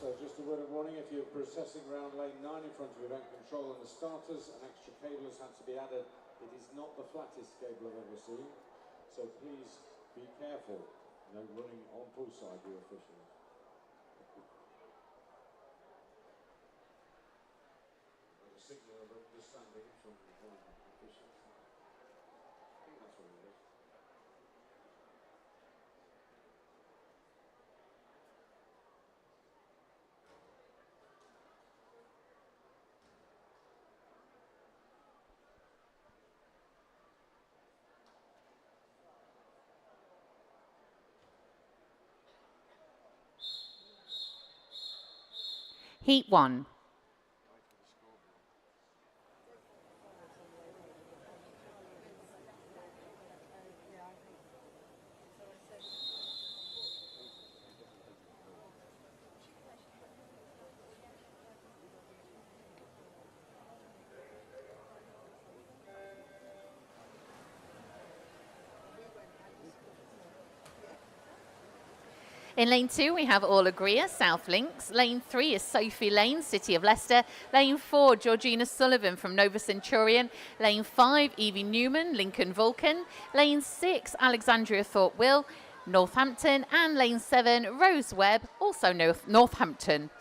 So just a word of warning, if you're processing around lane 9 in front of event control and the starters, an extra cable has had to be added. It is not the flattest cable I've ever seen, so please be careful. No running on poolside, you officials. A signal of understanding from one official. I think that's what it is. Heat 1. In lane 2, we have All Agria, South Links. Lane 3 is Sophie Lane, City of Leicester. Lane 4, Georgina Sullivan from Nova Centurion. Lane 5, Evie Newman, Lincoln Vulcan. Lane 6, Alexandria Thorpe Will, Northampton. And lane 7, Rose Webb, also Northampton.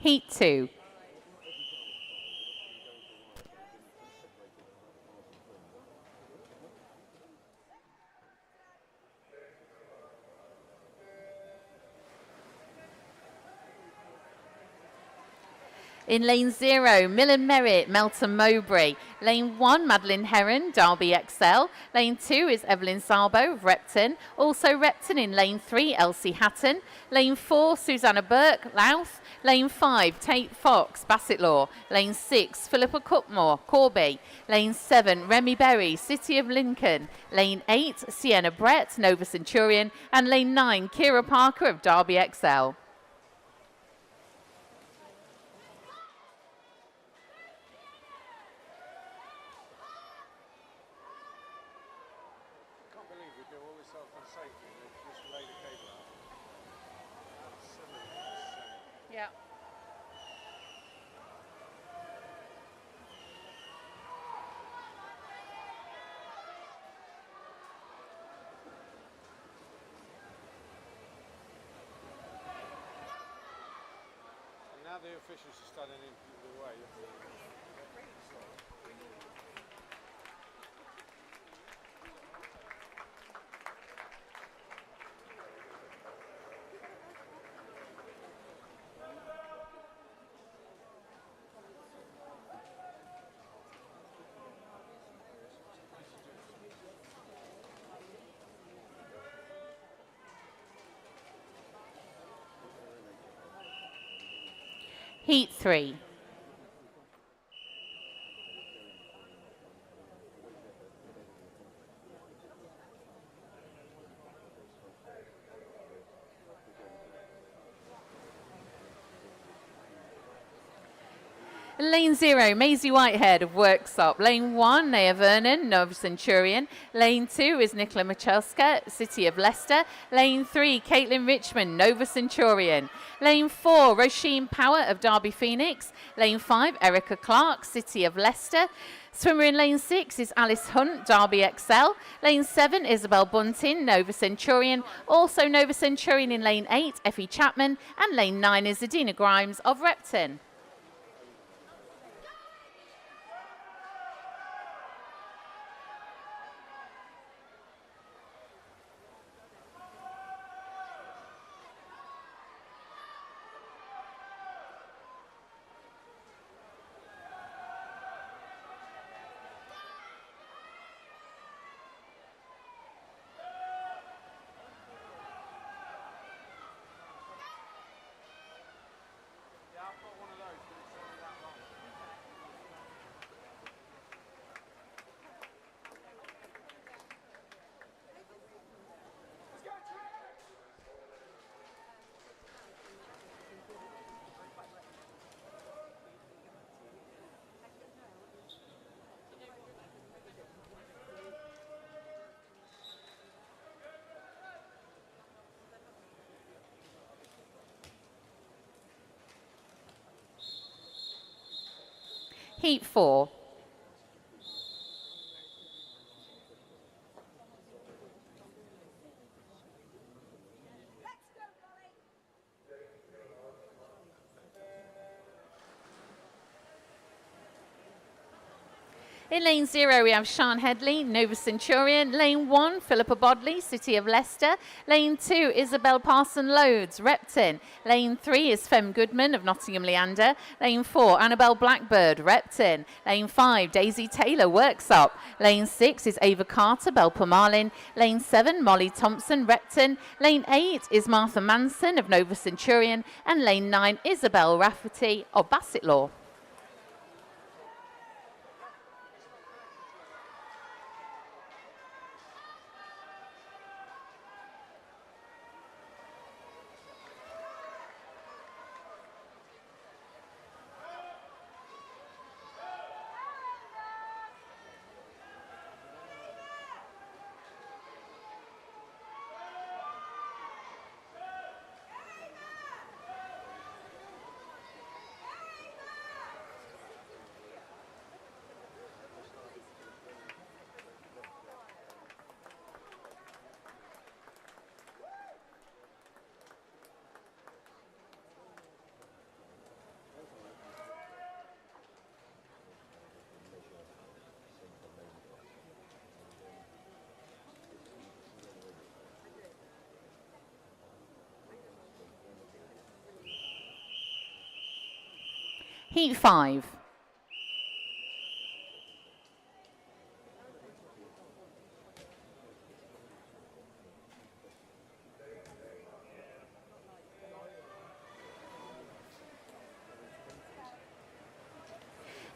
Heat 2. In lane 0, Millen Merritt, Melton Mowbray. Lane 1, Madeline Heron, Derby XL. Lane 2 is Evelyn Salbo of Repton. Also Repton in lane 3, Elsie Hatton. Lane 4, Susanna Burke, Louth. Lane 5, Tate Fox, Bassetlaw. Lane 6, Philippa Cutmore, Corby. Lane 7, Remy Berry, City of Lincoln. Lane 8, Sienna Brett, Nova Centurion. And lane 9, Kira Parker of Derby XL. Yeah. And now the officials are standing in the way. Heat 3. Lane 0, Maisie Whitehead of Worksop. Lane 1, Naya Vernon, Nova Centurion. Lane 2 is Nicola Machelska, City of Leicester. Lane 3, Caitlin Richmond, Nova Centurion. Lane 4, Roisin Power of Derby Phoenix. Lane 5, Erica Clark, City of Leicester. Swimmer in lane 6 is Alice Hunt, Derby XL. Lane 7, Isabel Bunting, Nova Centurion. Also Nova Centurion in lane 8, Effie Chapman. And lane 9 is Adina Grimes of Repton. Heat 4. In lane 0, we have Sian Headley, Nova Centurion. Lane 1, Philippa Bodley, City of Leicester. Lane 2, Isabel Parson-Loads, Repton. Lane 3 is Fem Goodman of Nottingham Leander. Lane 4, Annabelle Blackbird, Repton. Lane 5, Daisy Taylor, Worksop. Lane 6 is Ava Carter, Belper-Marlin. Lane 7, Molly Thompson, Repton. Lane 8 is Martha Manson of Nova Centurion. And lane 9, Isabel Rafferty of Bassetlaw. Heat 5.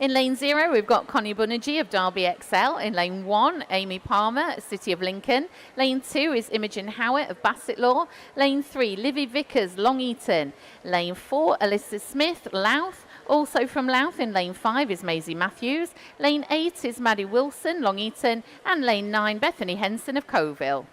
In lane 0, we've got Connie Bunergy of Derby XL. In lane 1, Amy Palmer, City of Lincoln. Lane 2 is Imogen Howitt of Bassetlaw. Lane 3, Livy Vickers, Long Eaton. Lane 4, Alyssa Smith, Louth. Also from Louth in lane 5 is Maisie Matthews. Lane 8 is Maddie Wilson, Long Eaton. And lane 9, Bethany Henson of Coville.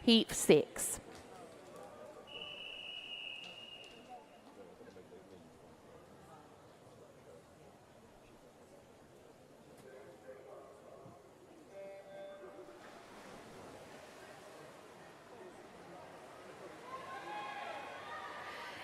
Heat 6.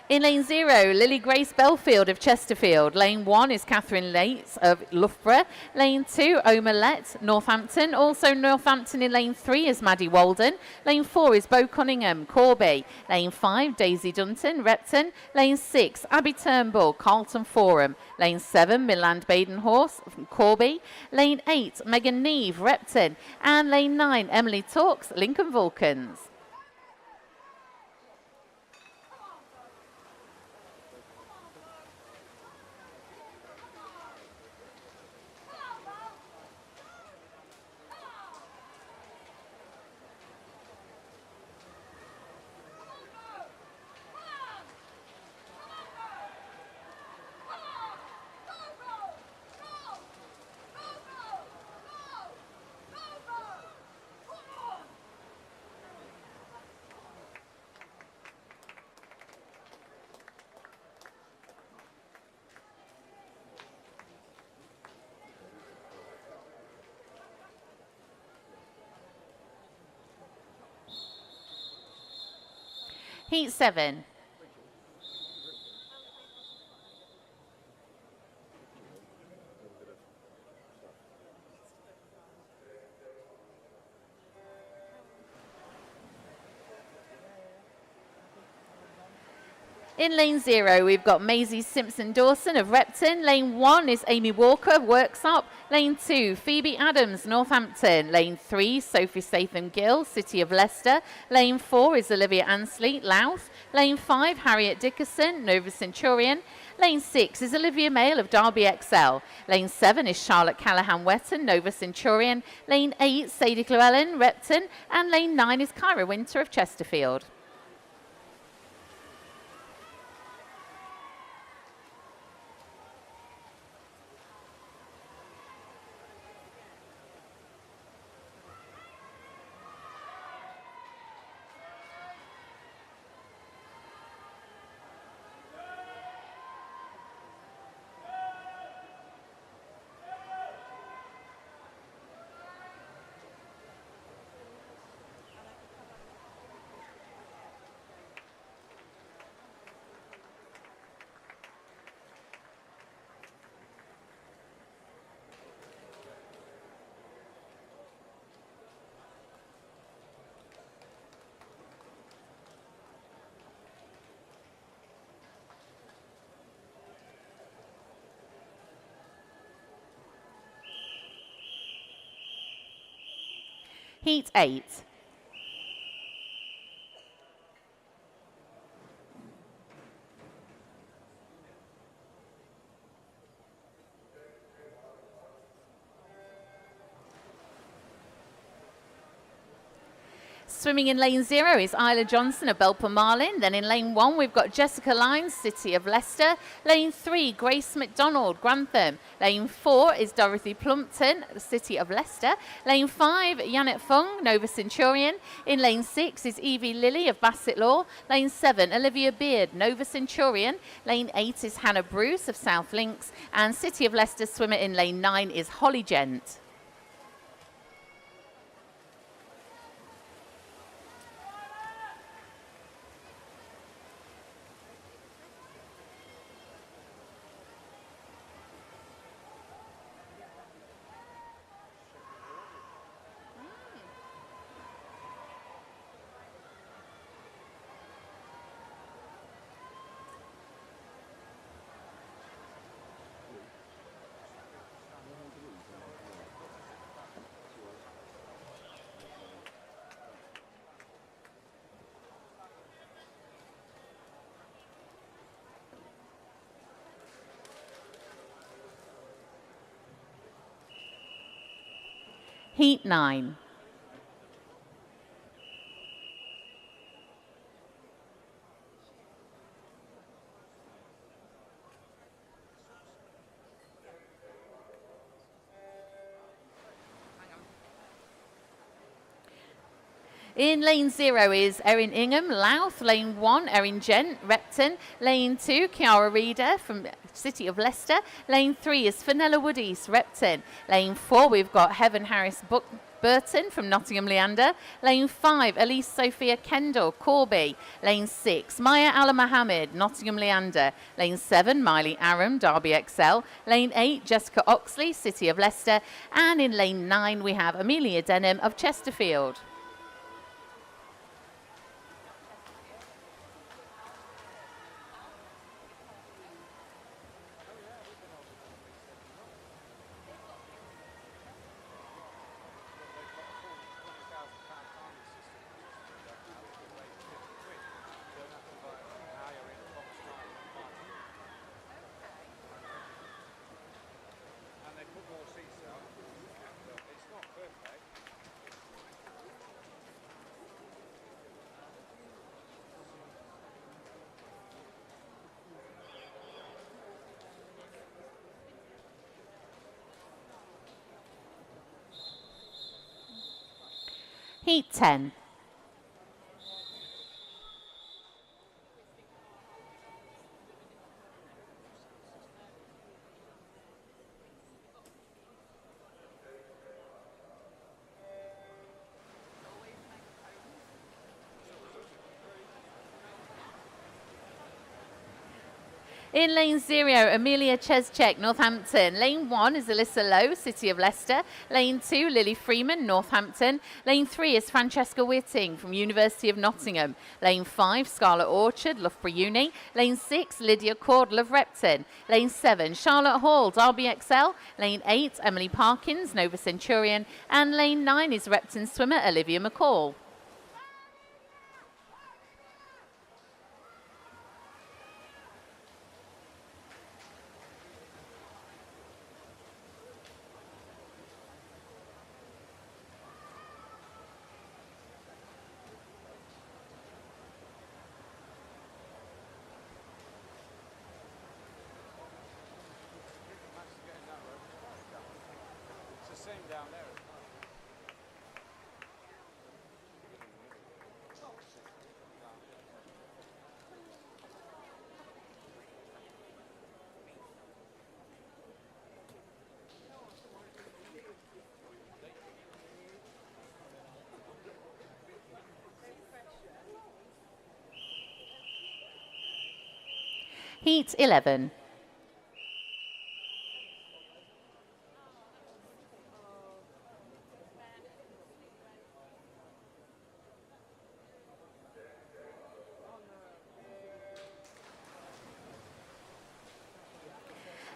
In lane 0, Lily Grace Belfield of Chesterfield. Lane 1 is Catherine Lates of Loughborough. Lane 2, Oma Lett, Northampton. Also Northampton in lane 3 is Maddie Walden. Lane 4 is Bo Cunningham, Corby. Lane 5, Daisy Dunton, Repton. Lane 6, Abby Turnbull, Carlton Forum. Lane 7, Midland Badenhorse, Corby. Lane 8, Megan Neve, Repton. And lane 9, Emily Talks, Lincoln Vulcans. Heat 7. In lane 0, we've got Maisie Simpson-Dawson of Repton. Lane 1 is Amy Walker of Worksop. Lane 2, Phoebe Adams, Northampton. Lane 3, Sophie Statham-Gill, City of Leicester. Lane 4 is Olivia Ansley, Louth. Lane 5, Harriet Dickerson, Nova Centurion. Lane 6 is Olivia Mail of Derby XL. Lane 7 is Charlotte Callahan-Wetton, Nova Centurion. Lane 8, Sadie Llewellyn, Repton. And lane 9 is Kyra Winter of Chesterfield. Heat 8. Swimming in lane 0 is Isla Johnson of Belper Marlin. Then in lane 1, we've got Jessica Lyons, City of Leicester. Lane 3, Grace McDonald, Grantham. Lane 4 is Dorothy Plumpton, City of Leicester. Lane 5, Janet Fung, Nova Centurion. In lane 6 is Evie Lilly of Bassett Law. Lane 7, Olivia Beard, Nova Centurion. Lane 8 is Hannah Bruce of South Links. And City of Leicester swimmer in lane 9 is Holly Gent. Heat 9. In lane 0 is Erin Ingham, Louth. Lane 1, Erin Gent, Repton. Lane 2, Kiara Reader from City of Leicester. Lane 3 is Fenella Woodies, Repton. Lane 4, we've got Heaven Harris Burton from Nottingham Leander. Lane 5, Elise Sophia Kendall, Corby. Lane 6, Maya Ala Mohammed, Nottingham Leander. Lane 7, Miley Aram, Derby XL. Lane 8, Jessica Oxley, City of Leicester. And in lane 9, we have Amelia Denham of Chesterfield. Heat 10. In lane 0, Amelia Cheschek, Northampton. Lane 1 is Alyssa Lowe, City of Leicester. Lane 2, Lily Freeman, Northampton. Lane 3 is Francesca Whitting from University of Nottingham. Lane 5, Scarlett Orchard, Loughborough Uni. Lane 6, Lydia Cordell of Repton. Lane 7, Charlotte Hall, Derby XL. Lane 8, Emily Parkins, Nova Centurion. And lane 9 is Repton swimmer Olivia McCall. Heat 11.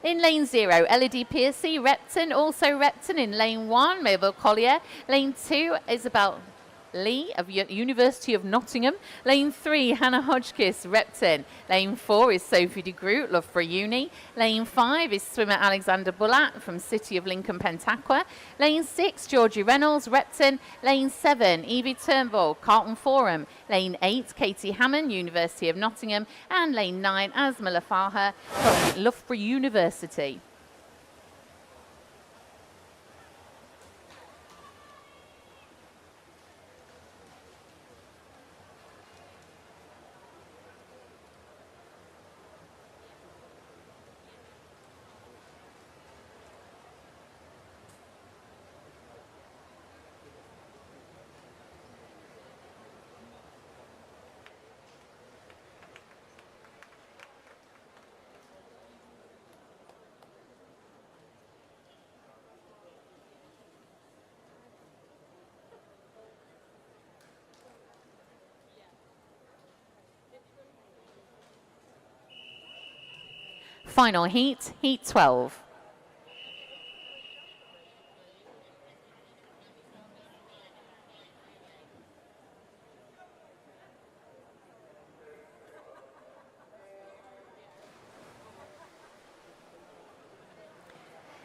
In lane 0, LED Piercy, Repton. Also Repton in lane 1, Mabel Collier. Lane 2, Isabel Lee of University of Nottingham. Lane 3, Hannah Hodgkiss, Repton. Lane 4 is Sophie de Groot, Loughborough Uni. Lane 5 is swimmer Alexander Bullat from City of Lincoln Pentaqua. Lane 6, Georgie Reynolds, Repton. Lane 7, Evie Turnbull, Carlton Forum. Lane 8, Katie Hammond, University of Nottingham. And lane 9, Asma Lafaha from Loughborough University. Final heat, heat 12.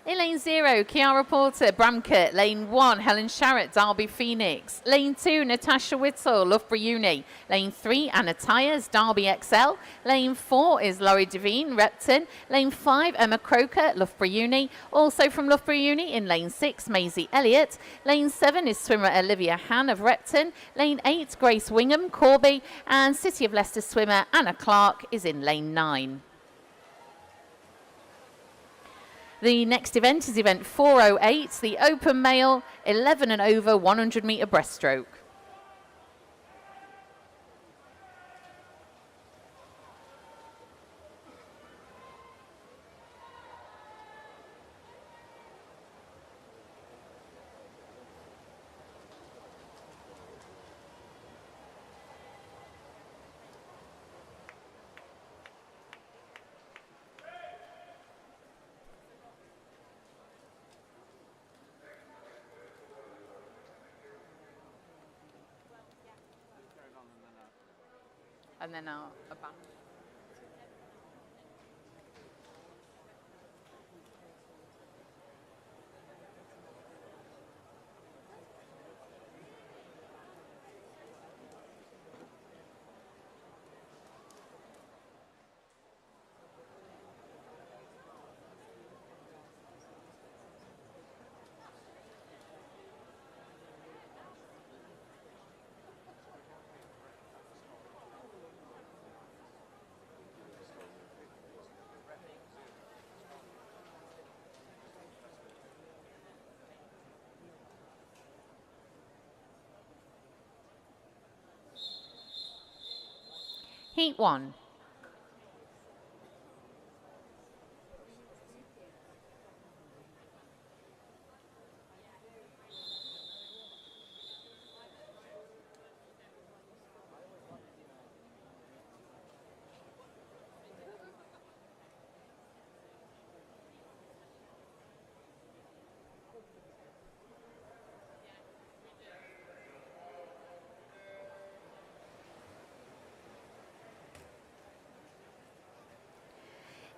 In lane 0, Kiara Porter, Bramcote. Lane 1, Helen Sharrett, Derby Phoenix. Lane 2, Natasha Whittle, Loughborough Uni. Lane 3, Anna Tyers, Derby XL. Lane 4 is Laurie Devine, Repton. Lane 5, Emma Croker, Loughborough Uni. Also from Loughborough Uni in lane 6, Maisie Elliott. Lane 7 is swimmer Olivia Han of Repton. Lane 8, Grace Wingham, Corby. And City of Leicester swimmer Anna Clark is in lane 9. The next event is event 408, the open male 11 and over 100 metre breaststroke. And then a back. Heat 1.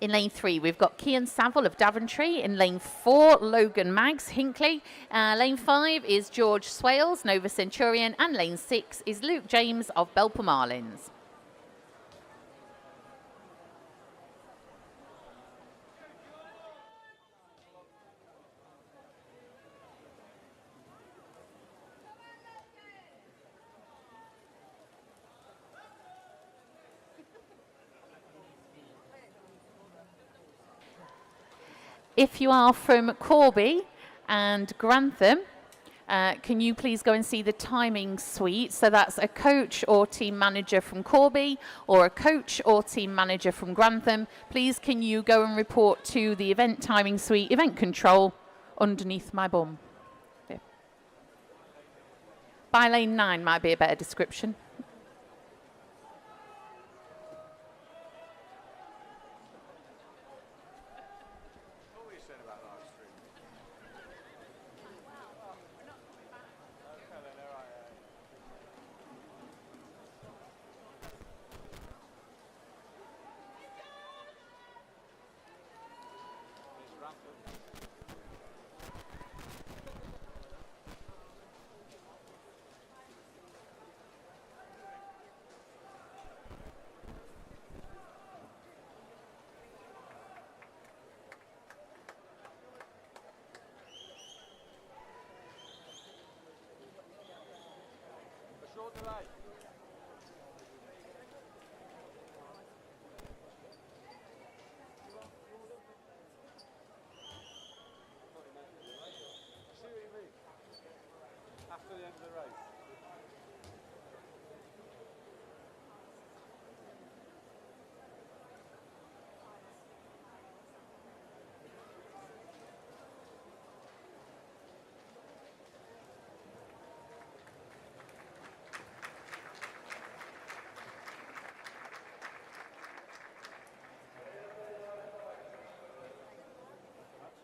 In lane 3, we've got Kian Saville of Daventry. In lane 4, Logan Maggs, Hinkley. Lane 5 is George Swales, Nova Centurion. And lane 6 is Luke James of Belper Marlins. If you are from Corby and Grantham, can you please go and see the timing suite? So that's a coach or team manager from Corby or a coach or team manager from Grantham. Please can you go and report to the event timing suite, event control, underneath my bum. Yeah. By lane 9 might be a better description. After the end of the race.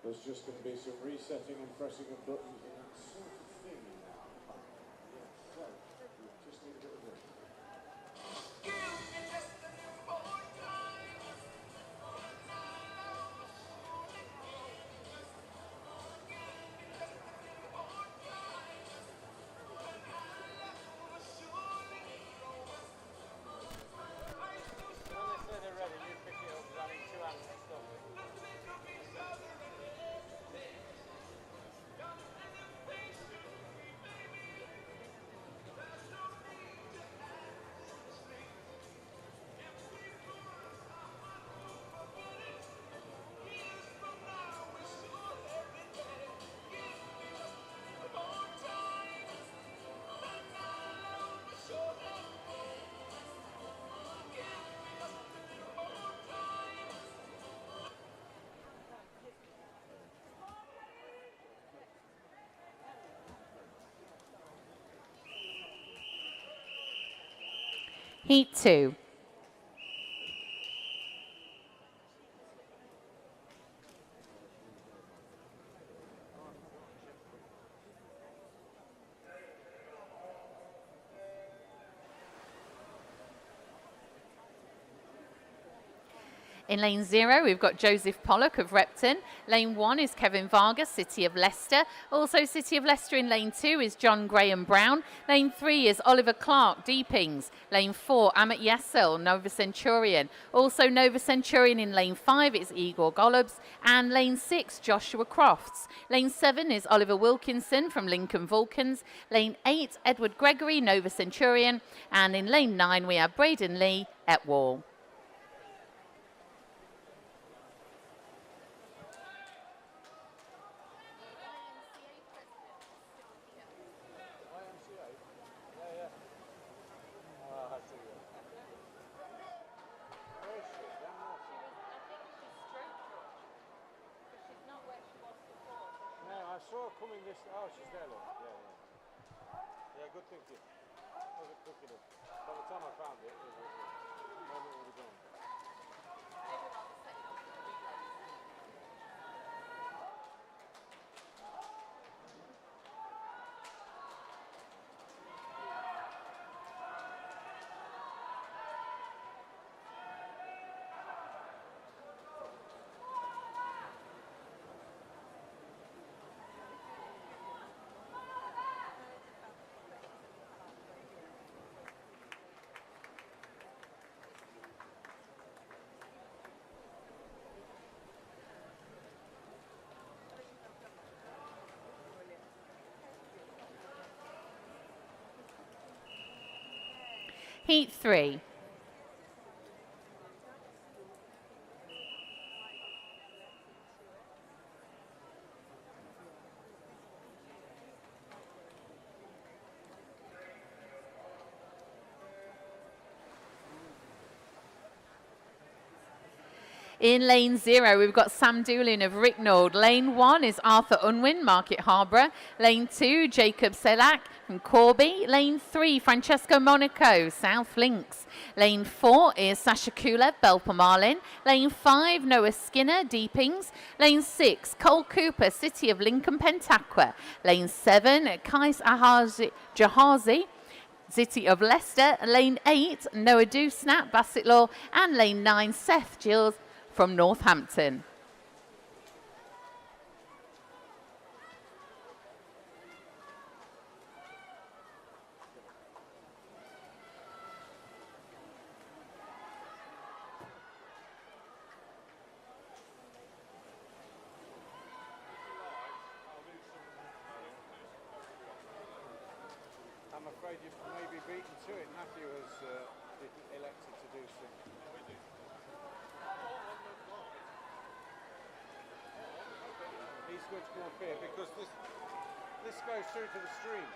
There's just going to be some resetting and pressing of buttons and that sort of thing now. Yeah, so we just need a bit of work. Heat 2. In lane 0, we've got Joseph Pollock of Repton. Lane 1 is Kevin Vargas, City of Leicester. Also City of Leicester in lane 2 is John Graham Brown. Lane 3 is Oliver Clark, Deepings. Lane 4, Amit Yassel, Nova Centurion. Also Nova Centurion in lane 5 is Igor Golubs. And lane 6, Joshua Crofts. Lane 7 is Oliver Wilkinson from Lincoln Vulcans. Lane 8, Edward Gregory, Nova Centurion. And in lane 9, we have Braden Lee at Wall. I saw her coming this. Oh, she's there, look. Yeah, good thinking. Wasn't quick enough. By the time I found it, the moment we were gone. Heat 3. In lane 0, we've got Sam Doolin of Ricknord. Lane 1 is Arthur Unwin, Market Harborough. Lane 2, Jacob Selak from Corby. Lane 3, Francesco Monaco, South Links. Lane 4 is Sasha Kulev, Belper Marlin. Lane 5, Noah Skinner, Deepings. Lane 6, Cole Cooper, City of Lincoln, Pentaqua. Lane 7, Kais Jahazi, City of Leicester. Lane 8, Noah Dewsnap, Bassett Law. And lane 9, Seth Gills from Northampton. I'm afraid you may be beaten to it. Matthew has elected to do some. He's going to come up here because this goes through to the stream.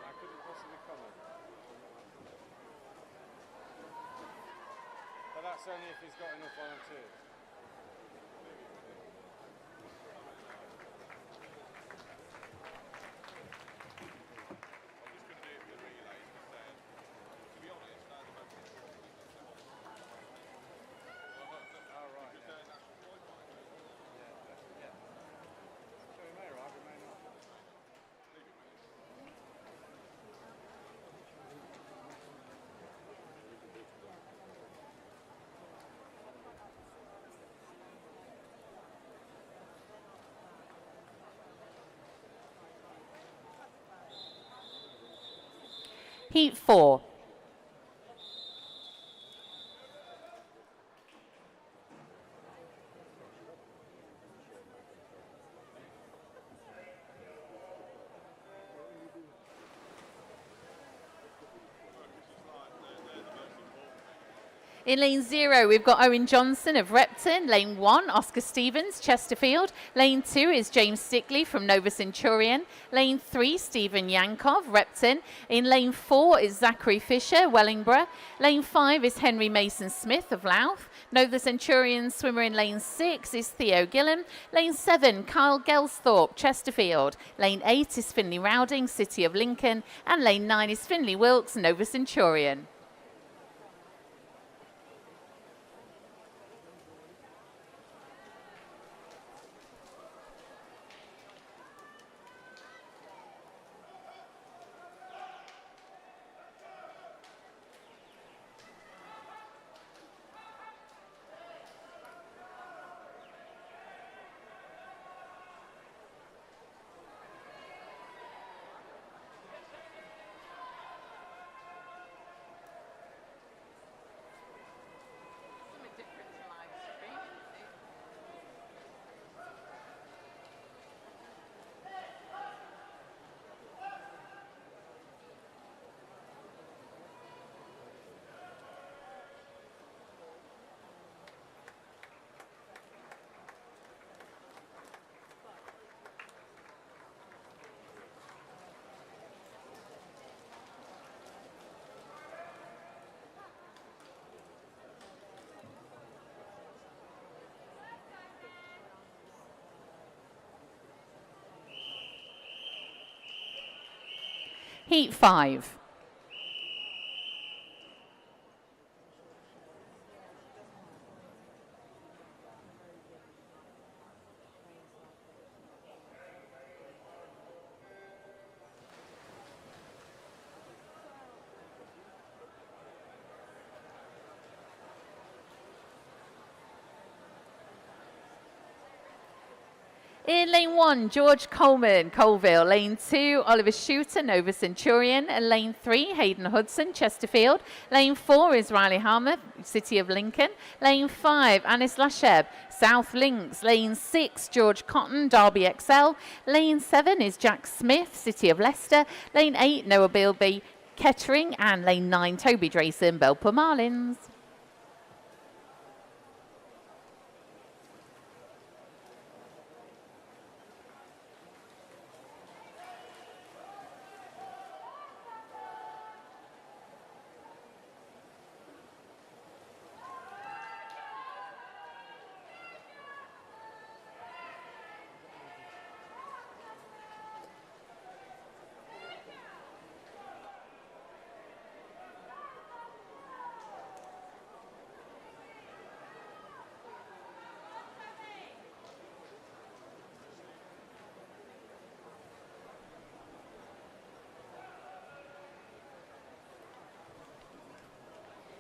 I couldn't possibly comment. But that's only if he's got enough volunteers. Heat 4. In lane 0, we've got Owen Johnson of Repton. Lane 1, Oscar Stevens, Chesterfield. Lane 2 is James Stickley from Nova Centurion. Lane 3, Stephen Yankov, Repton. In lane 4 is Zachary Fisher, Wellingborough. Lane 5 is Henry Mason Smith of Louth. Nova Centurion swimmer in lane 6 is Theo Gillam. Lane 7, Kyle Gelsthorpe, Chesterfield. Lane 8 is Finley Rowding, City of Lincoln. And lane 9 is Finley Wilkes, Nova Centurion. Heat 5. In lane 1, George Coleman, Colville. Lane 2, Oliver Shooter, Nova Centurion. And lane 3, Hayden Hudson, Chesterfield. Lane 4 is Riley Harmer, City of Lincoln. Lane 5, Anis Lasheb, South Links. Lane 6, George Cotton, Derby XL. Lane 7 is Jack Smith, City of Leicester. Lane 8, Noah Bilby, Kettering. And lane 9, Toby Drayson, Belper Marlins.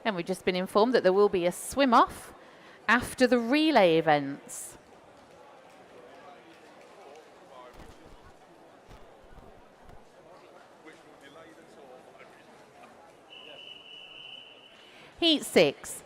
And we've just been informed that there will be a swim-off after the relay events. Heat 6.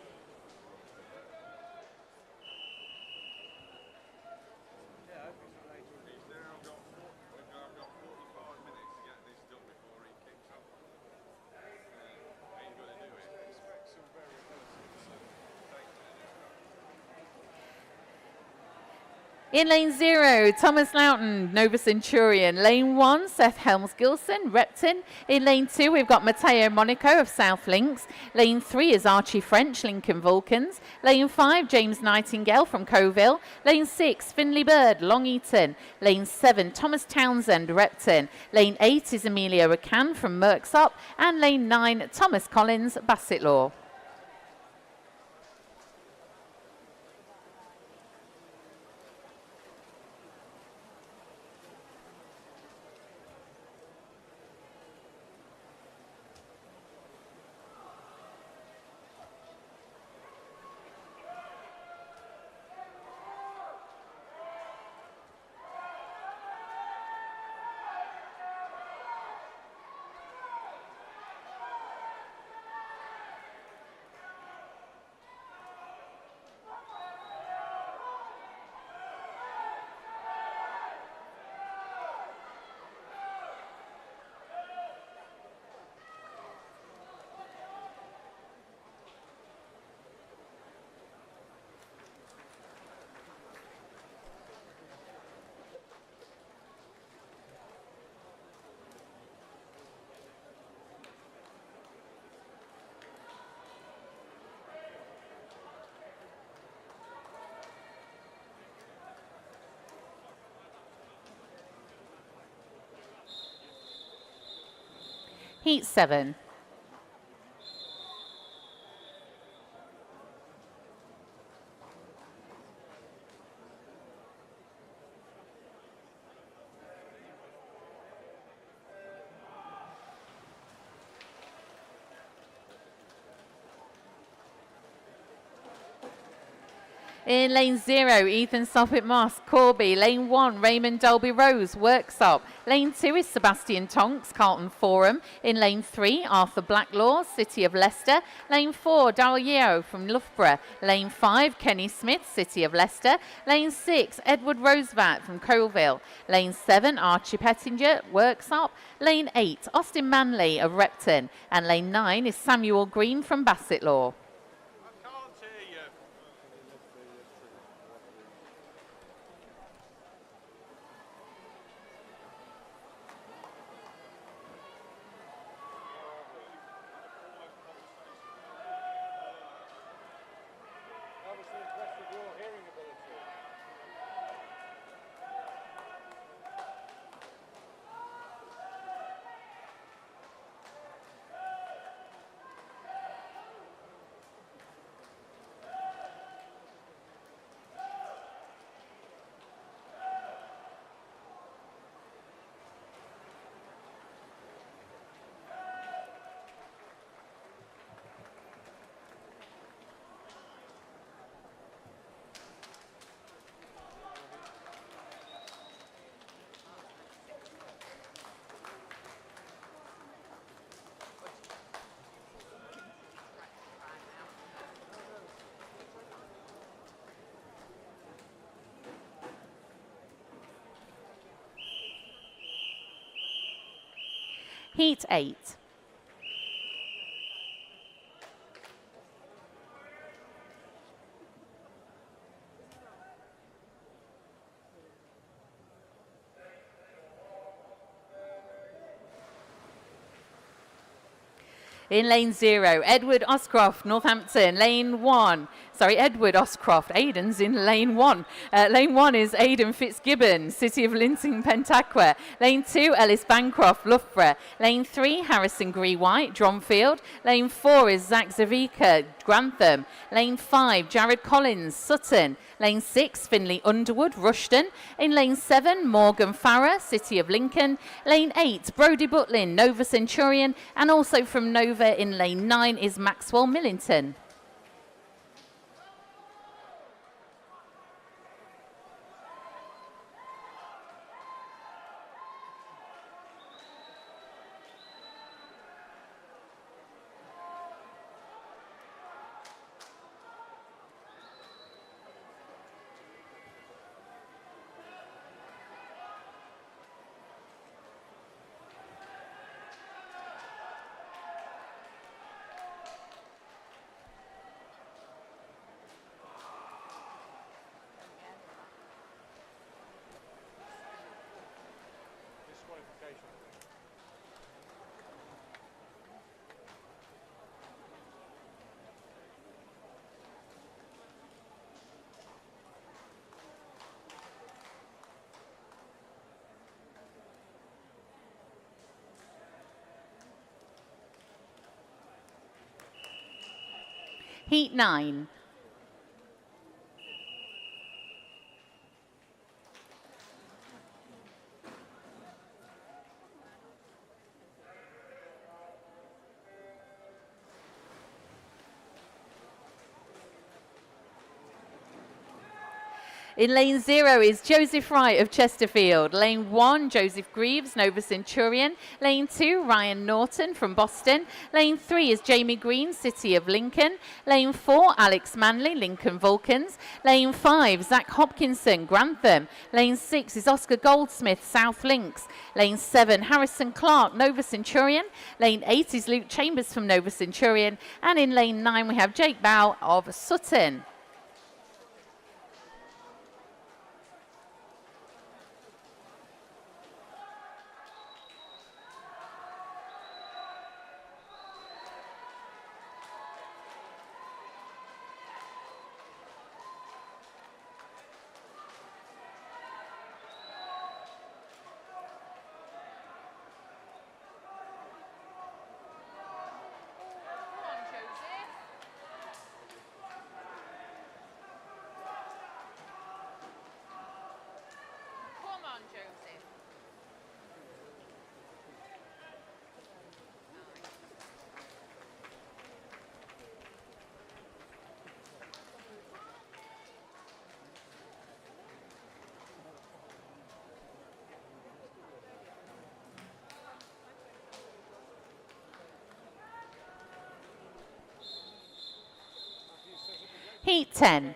In lane 0, Thomas Loughton, Nova Centurion. Lane 1, Seth Helms-Gilson, Repton. In lane 2, we've got Matteo Monaco of South Links. Lane 3 is Archie French, Lincoln Vulcans. Lane 5, James Nightingale from Coville. Lane 6, Finley Bird, Long Eaton. Lane 7, Thomas Townsend, Repton. Lane 8 is Emilio Racan from Merksop. And lane 9, Thomas Collins, Basset Law. Heat 7. In lane 0, Ethan Soffit Moss, Corby. Lane 1, Raymond Dolby Rose, Worksop. Lane 2 is Sebastian Tonks, Carlton Forum. In lane 3, Arthur Blacklaw, City of Leicester. Lane 4, Darryl Yeo from Loughborough. Lane 5, Kenny Smith, City of Leicester. Lane 6, Edward Rosevat from Colville. Lane 7, Archie Pettinger, Worksop. Lane 8, Austin Manley of Repton. And lane 9 is Samuel Green from Bassetlaw. Heat 8. In lane 0, Edward Oscroft, Northampton. Lane 1, Edward Oscroft. Aidan's in lane 1. Lane 1 is Aidan Fitzgibbon, City of Linton, Pentaqua. Lane 2, Ellis Bancroft, Loughborough. Lane 3, Harrison Gree-White, Dromfield. Lane 4 is Zach Zavika, Grantham. Lane 5, Jared Collins, Sutton. Lane 6, Finley Underwood, Rushton. In lane 7, Morgan Farrer, City of Lincoln. Lane 8, Brodie Butlin, Nova Centurion. And also from Nova in lane 9 is Maxwell Millington. Heat 9. In lane 0 is Joseph Wright of Chesterfield. Lane 1, Joseph Greaves, Nova Centurion. Lane 2, Ryan Norton from Boston. Lane 3 is Jamie Green, City of Lincoln. Lane 4, Alex Manley, Lincoln Vulcans. Lane 5, Zach Hopkinson, Grantham. Lane 6 is Oscar Goldsmith, South Links. Lane 7, Harrison Clark, Nova Centurion. Lane 8 is Luke Chambers from Nova Centurion. And in lane 9 we have Jake Bow of Sutton. Heat 10.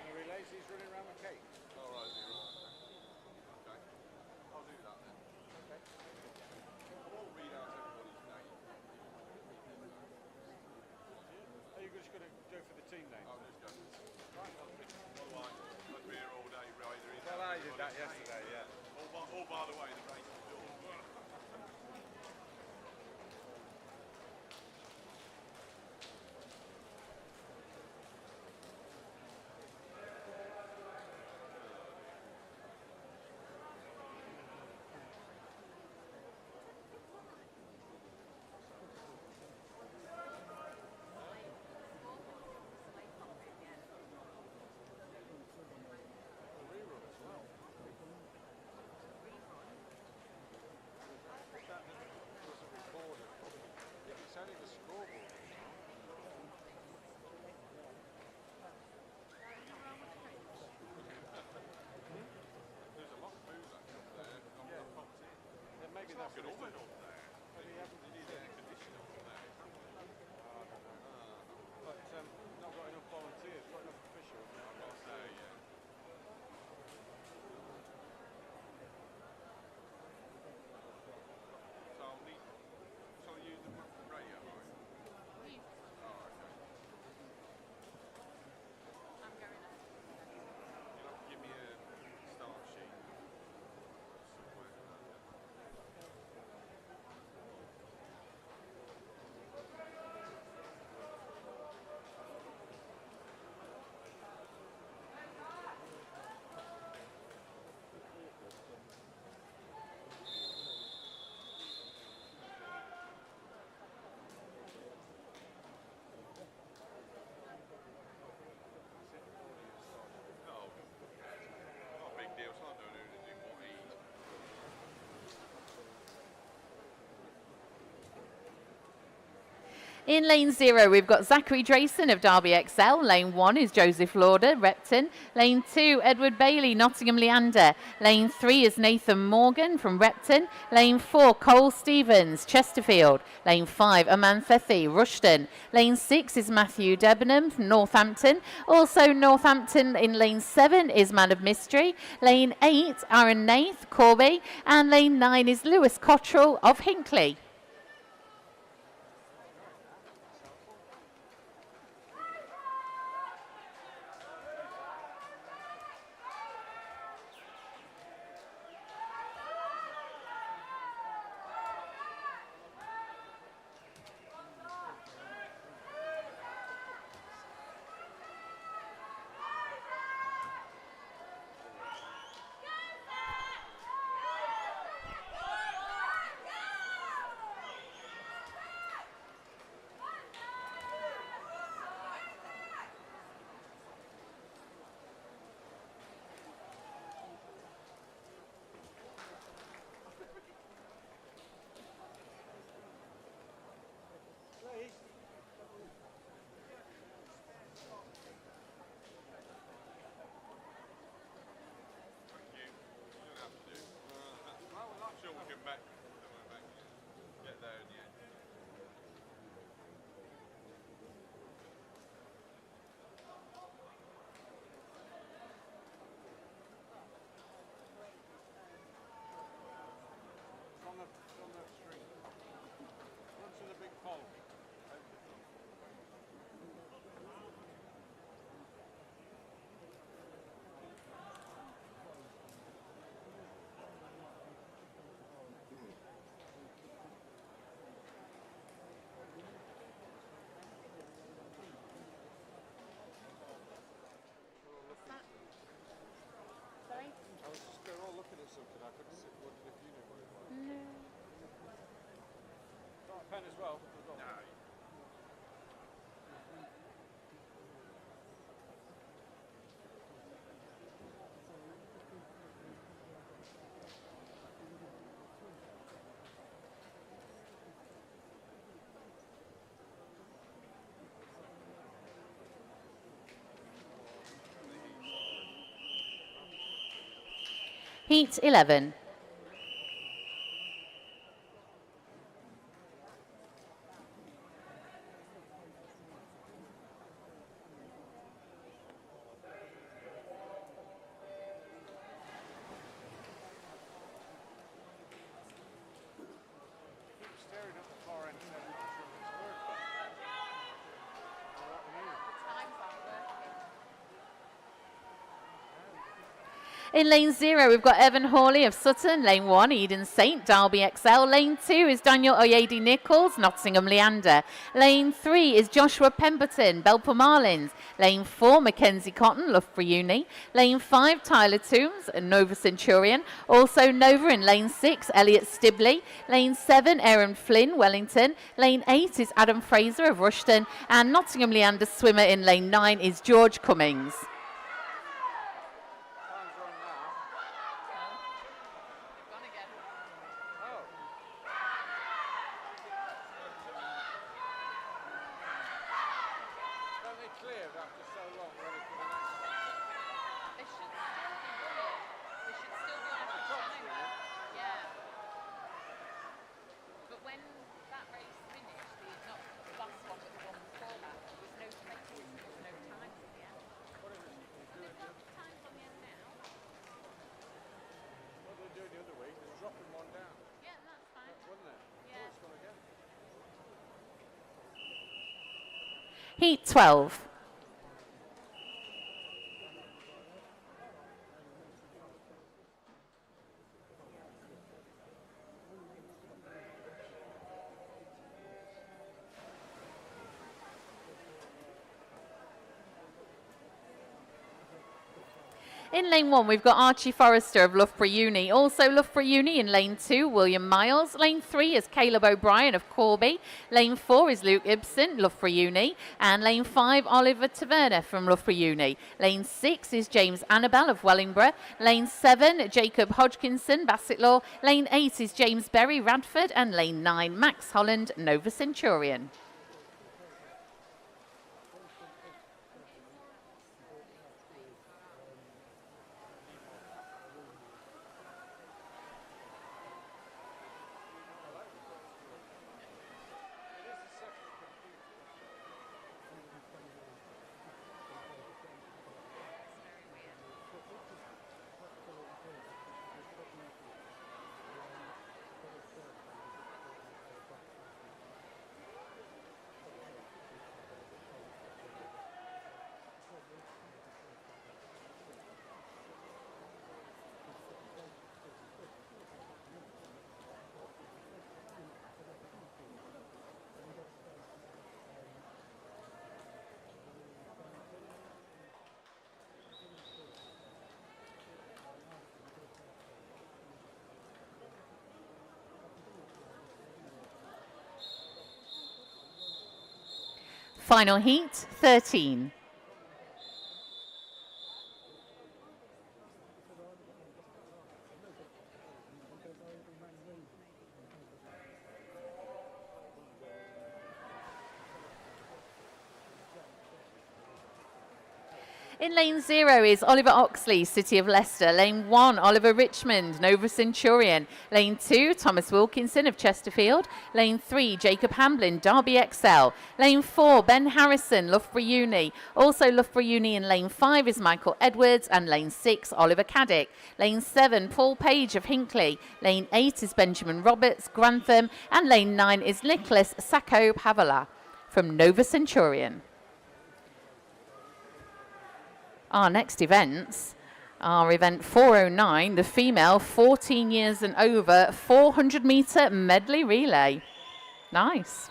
In lane 0, we've got Zachary Drayson of Derby XL. Lane 1 is Joseph Lauder, Repton. Lane 2, Edward Bailey, Nottingham Leander. Lane 3 is Nathan Morgan from Repton. Lane 4, Cole Stevens, Chesterfield. Lane 5, Aman Fethi, Rushden. Lane 6 is Matthew Debenham from Northampton. Also Northampton in lane 7 is Man of Mystery. Lane 8, Aaron Nath, Corby. And lane 9 is Lewis Cottrell of Hinckley. Pen as well. No. Heat 11. In lane 0, we've got Evan Hawley of Sutton. Lane 1, Eden Saint, Derby XL. Lane 2 is Daniel Oyedi Nichols, Nottingham Leander. Lane 3 is Joshua Pemberton, Belper Marlins. Lane 4, Mackenzie Cotton, Loughborough Uni. Lane 5, Tyler Toombs, Nova Centurion. Also Nova in lane 6, Elliot Stibley. Lane 7, Aaron Flynn, Wellington. Lane 8 is Adam Fraser of Rushton. And Nottingham Leander swimmer in lane 9 is George Cummings. Heat 12. In lane 1, we've got Archie Forrester of Loughborough Uni. Also Loughborough Uni in lane 2, William Miles. Lane 3 is Caleb O'Brien of Corby. Lane 4 is Luke Ibsen, Loughborough Uni. And lane 5, Oliver Taverner from Loughborough Uni. Lane 6 is James Annabelle of Wellingborough. Lane 7, Jacob Hodgkinson, Bassetlaw. Lane 8 is James Berry, Radford. And lane 9, Max Holland, Nova Centurion. Final heat, 13. In lane 0 is Oliver Oxley, City of Leicester. Lane 1, Oliver Richmond, Nova Centurion. Lane 2, Thomas Wilkinson of Chesterfield. Lane 3, Jacob Hamblin, Derby XL. Lane 4, Ben Harrison, Loughborough Uni. Also Loughborough Uni in lane 5 is Michael Edwards, and lane 6, Oliver Caddick. Lane 7, Paul Page of Hinckley. Lane 8 is Benjamin Roberts, Grantham. And lane 9 is Nicholas Sacco Pavala from Nova Centurion. Our next events are event 409, the female 14 years and over 400 metre medley relay. Nice.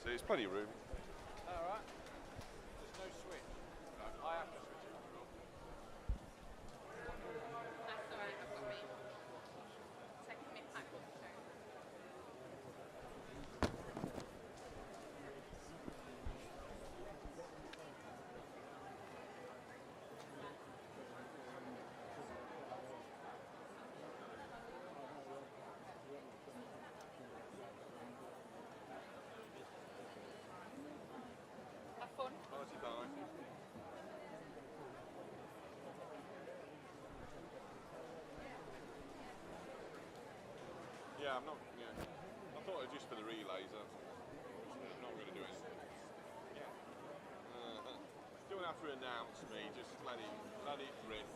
There's plenty of room. All right. There's no switch. No, I have to switch it. That's all right, I've got me. Taking me back on the show. Yeah, I'm not. Yeah, I thought it was just for the relays. I'm not going to do it. Yeah. Don't have to announce me. Just let it drift.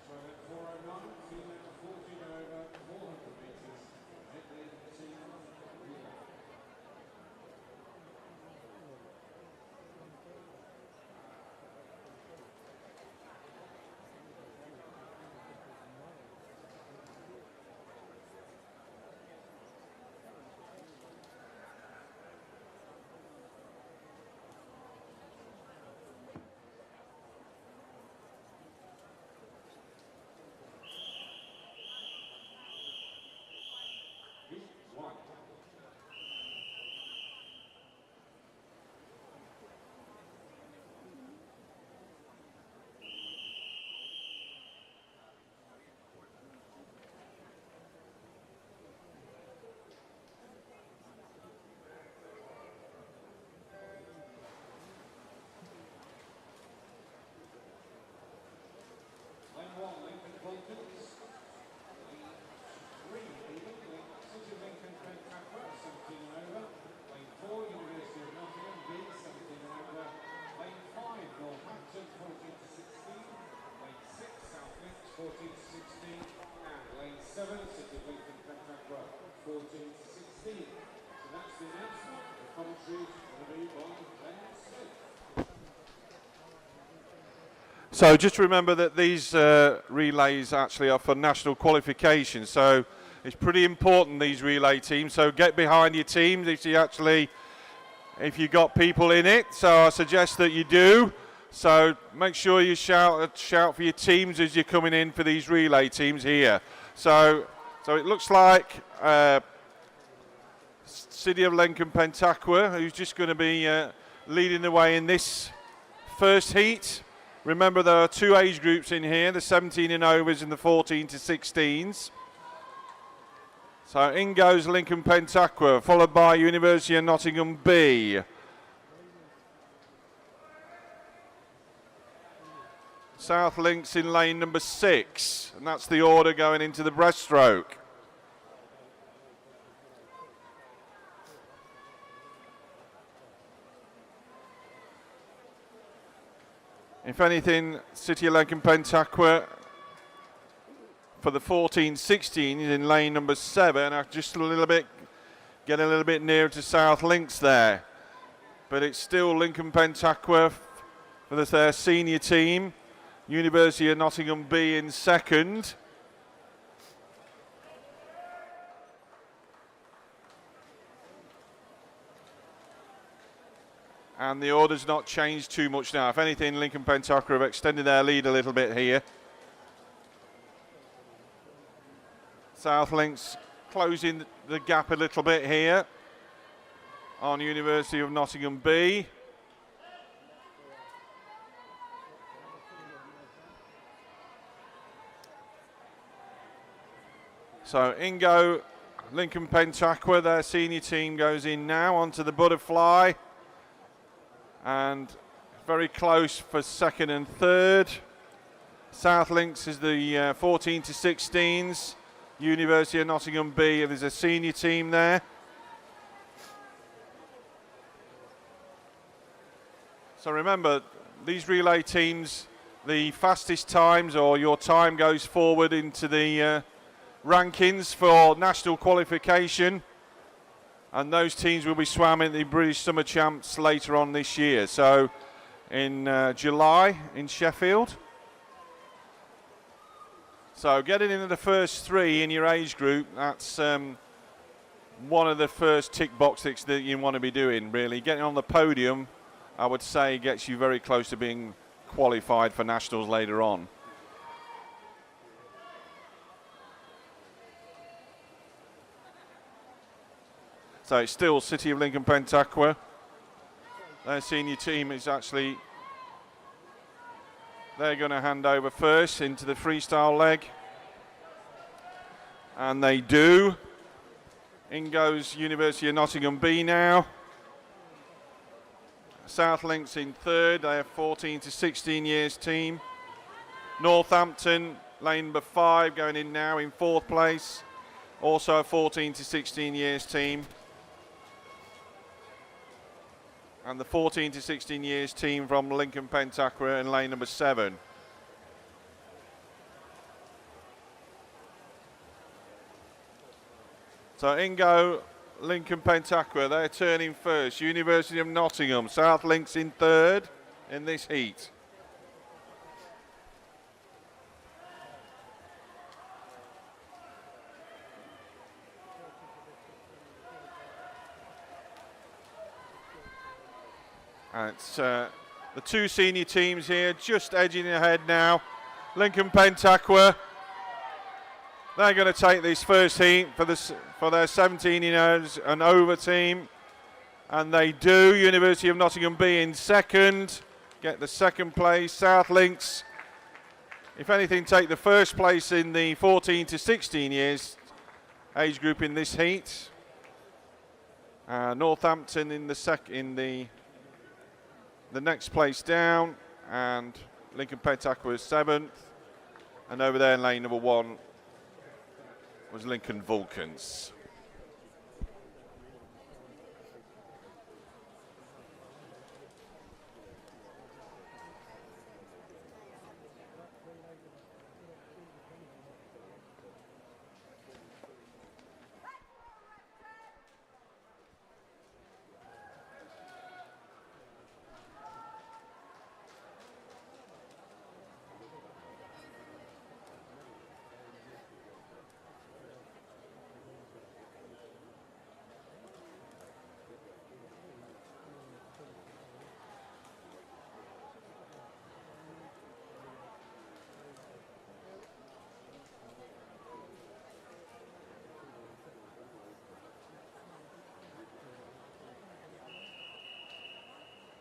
So at 4:09, female 14 over 400 metres, Medley team relay. One. Lane 1, Lincoln Vulcans. Lane 3, City of Lincoln Pentacra, 17 and over. Lane 4, University of Nottingham, B, 17 and over. Lane 5, Northampton, 14 to 16. Lane 6, South Links, 14 to 16. And lane 7, City of Lincoln Pentacra, 14 to 16. So that's the announcement. The commentary is going to be by Ben Smith. So just remember that these relays actually are for national qualification. So it's pretty important, these relay teams. So get behind your teams if you got people in it. So I suggest that you do. So make sure you shout for your teams as you're coming in for these relay teams here. So it looks like City of Lincoln Pentacra, who's just going to be leading the way in this first heat. Remember, there are two age groups in here, the 17 and overs and the 14 to 16s. So in goes Lincoln Pentacra, followed by University of Nottingham B. South Links in lane number 6, and that's the order going into the breaststroke. If anything, City of Lincoln Pentacra for the 14-16 is in lane number 7. Just get a little bit nearer to South Links there. But it's still Lincoln Pentacra for their senior team. University of Nottingham B in second. And the order's not changed too much now. If anything, Lincoln Pentacra have extended their lead a little bit here. South Links closing the gap a little bit here on University of Nottingham B. So in go Lincoln Pentacra, their senior team goes in now onto the butterfly. And very close for second and third. South Links is the 14 to 16s. University of Nottingham B, there's a senior team there. So remember, these relay teams, the fastest times or your time goes forward into the rankings for national qualification. And those teams will be swam in the British Summer Champs later on this year. So in July in Sheffield. So getting into the first 3 in your age group, that's one of the first tick box ticks that you want to be doing, really. Getting on the podium, I would say, gets you very close to being qualified for nationals later on. So it's still City of Lincoln Pentaqua. Their senior team is actually, they're going to hand over first into the freestyle leg. And they do. In goes University of Nottingham B now. South Links in third, they have 14 to 16 years team. Northampton, lane number 5, going in now in 4th place. Also a 14 to 16 years team. And the 14 to 16 years team from Lincoln Pentaqua in lane number 7. So in go Lincoln Pentaqua, they're turning first. University of Nottingham, South Links in third in this heat. And it's the 2 senior teams here just edging ahead now. Lincoln Pentaqua, they're going to take this first heat for their 17-year-olds and over team. And they do. University of Nottingham B in second, get the 2nd place. South Links, if anything, take the 1st place in the 14 to 16 years age group in this heat. Northampton in the next place down, and Lincoln Pentaqua is 7th. And over there in lane number 1 was Lincoln Vulcans.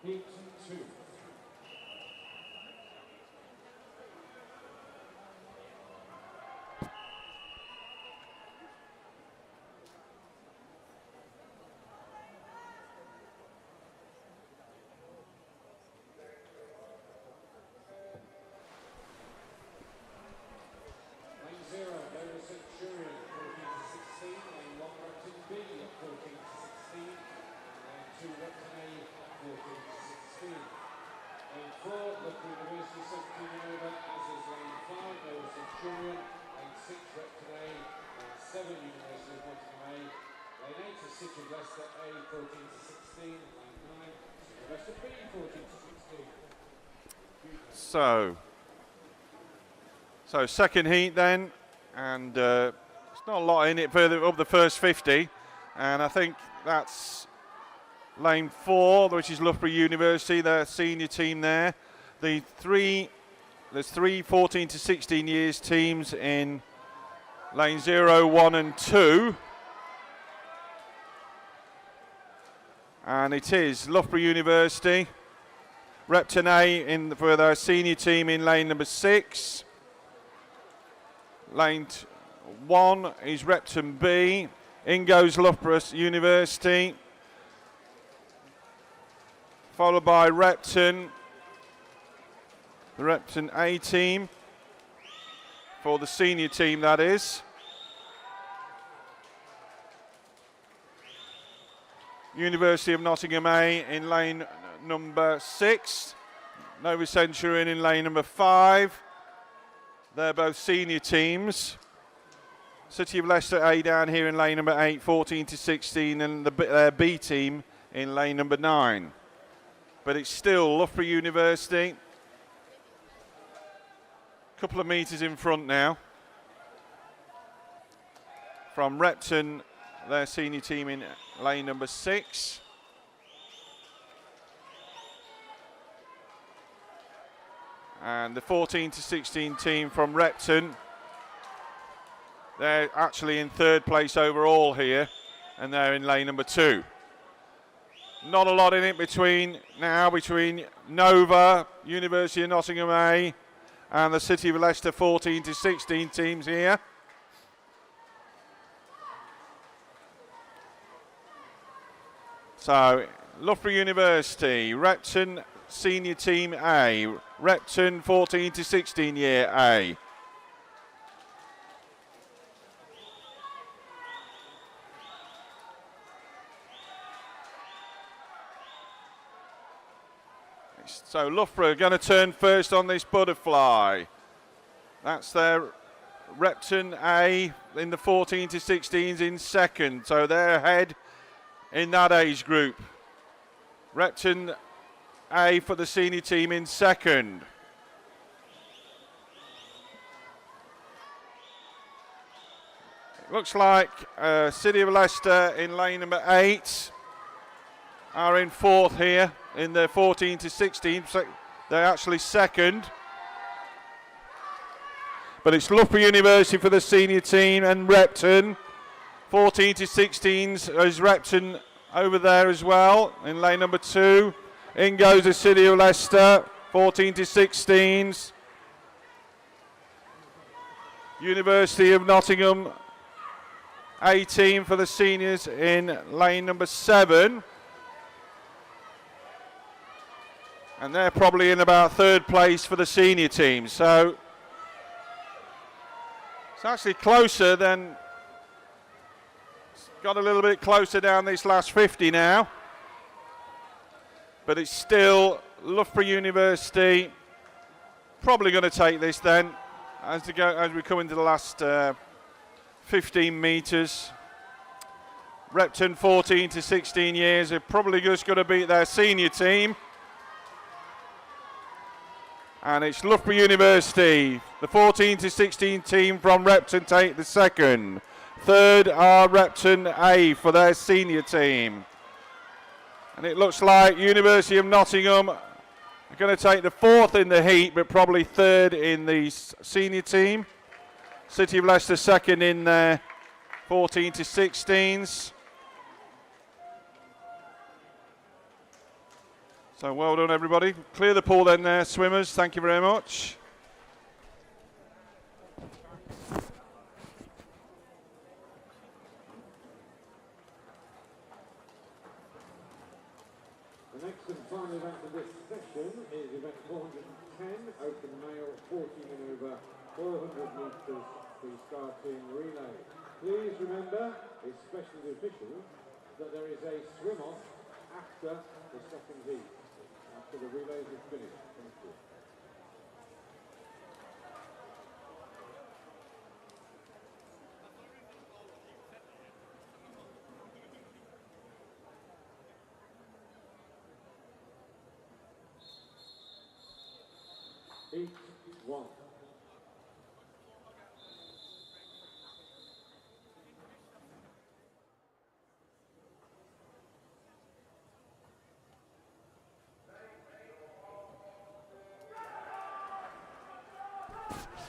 Heat 2. So second heat then, and it's not a lot in it further up the first 50, and I think that's lane 4, which is Loughborough University, their senior team there. There's three 14 to 16 years teams in lane 0, 1 and 2. And it is Loughborough University, Repton A for their senior team in lane number 6. Lane 1 is Repton B. In goes Loughborough University, followed by Repton, the Repton A team, for the senior team that is. University of Nottingham A in lane number 6. Nova Centurion in lane number 5. They're both senior teams. City of Leicester A down here in lane number 8, 14 to 16, and their B team in lane number 9. But it's still Loughborough University. Couple of metres in front now. from Repton, their senior team in lane number 6. And the 14 to 16 team from Repton, they're actually in 3rd place overall here, and they're in lane number 2. Not a lot in it between Nova, University of Nottingham A, and the City of Leicester 14 to 16 teams here. So, Loughborough University, Repton Senior Team A, Repton 14 to 16 year A. So Loughborough are going to turn first on this butterfly. That's their Repton A in the 14 to 16s in 2nd. So they're ahead in that age group. Repton A for the senior team in 2nd. It looks like City of Leicester in lane number 8 are in 4th here in the 14 to 16. So they're actually 2nd. But it's Loughborough University for the senior team and Repton. 14 to 16s is Repton over there as well in lane number 2. In goes the City of Leicester, 14 to 16s. University of Nottingham A team for the seniors in lane number 7. And they're probably in about 3rd place for the senior team. So it's actually closer than, it's got a little bit closer down this last 50 now. But it's still Loughborough University probably going to take this then as we come into the last 15 metres. Repton 14 to 16 years are probably just going to beat their senior team. And it's Loughborough University, the 14 to 16 team from Repton take the 2nd. 3rd are Repton A for their senior team. And it looks like University of Nottingham are going to take the 4th in the heat, but probably 3rd in the senior team. City of Leicester 2nd in their 14 to 16s. So well done everybody. Clear the pool then there, swimmers. Thank you very much. The next and final event of this session is event 410, open male 14 and over, 400 metres freestyle team relay. Please remember, especially the officials, that there is a swim-off after the 2nd heat, after the relays are finished. Thank you. Heat 1.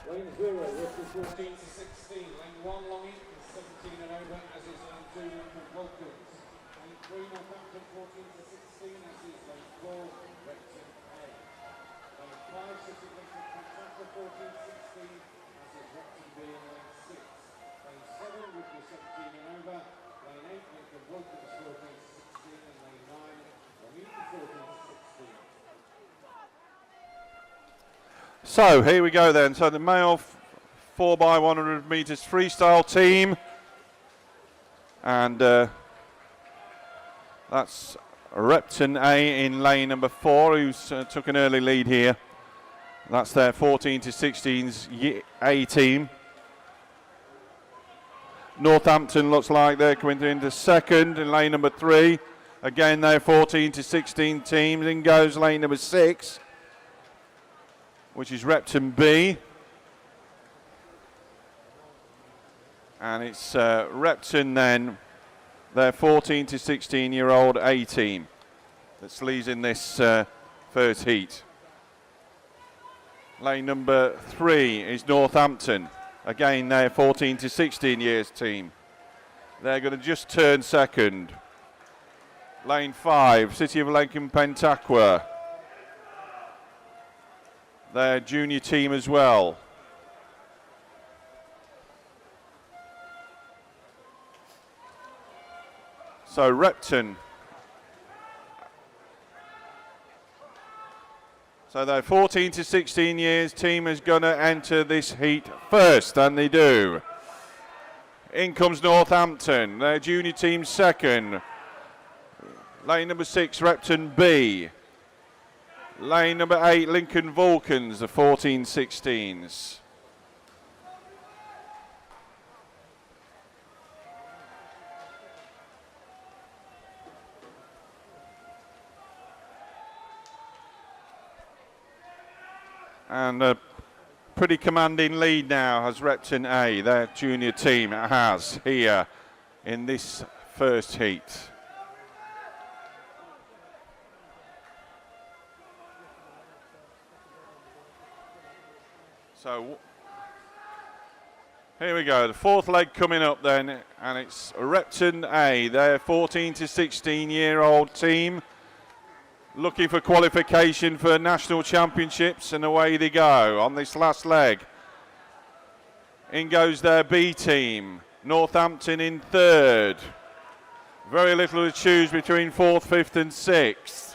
Lane 0, this is 14 to 16. Lane 1, long in, 17 and over, as is lane 2, Lincoln Vulcans. Lane 3, Northampton, 14 to 16, as is lane 4, Repton A. Lane 5, City of Leicester, Contractor, 14 to 16, as is Repton B in lane 6. Lane 7, Woodley 17 and over. Lane 8, Lincoln Vulcans, 14 to 16, and lane 9, Longington, 14 to 16. So here we go then. So the male 4x100 metres freestyle team. And that's Repton A in lane number 4, who's took an early lead here. That's their 14 to 16s A team. Northampton looks like they're coming into 2nd in lane number 3. Again, they're 14 to 16 teams. In goes lane number 6, which is Repton B. And it's Repton then, their 14 to 16-year-old A team that's leading this first heat. Lane number 3 is Northampton. Again, their 14 to 16 years team. They're going to just turn second. Lane 5, City of Lincoln Pentaqua. Their junior team as well. So Repton. So their 14 to 16 years team is going to enter this heat first, and they do. In comes Northampton, their junior team second. Lane number 6, Repton B. Lane number 8, Lincoln Vulcans, the 14-16s. And a pretty commanding lead now has Repton A, their junior team, has here in this first heat. So here we go, the fourth leg coming up then, and it's Repton A, their 14 to 16-year-old team, looking for qualification for national championships, and away they go on this last leg. In goes their B team, Northampton in third. Very little to choose between fourth, fifth and sixth.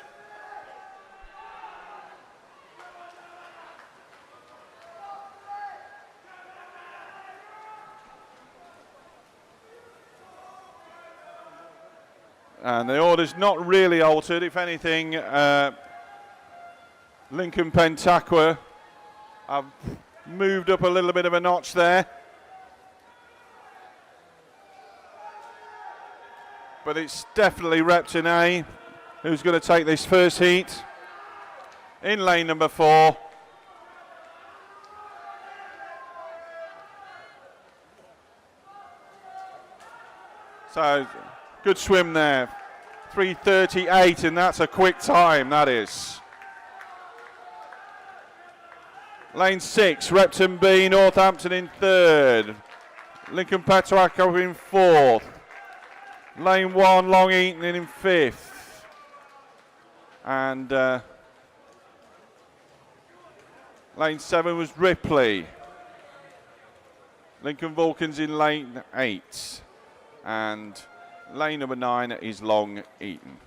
And the order's not really altered. If anything, Lincoln Pentaqua have moved up a little bit of a notch there. But it's definitely Repton A who's going to take this first heat. In lane number 4. So, good swim there. 3:38, and that's a quick time, that is. Lane 6, Repton B, Northampton in third. Lincoln Pentaqua in fourth. Lane 1, Long Eaton in fifth. And lane 7 was Ripley. Lincoln Vulcans in lane 8. And lane number 9 is Long Eaton.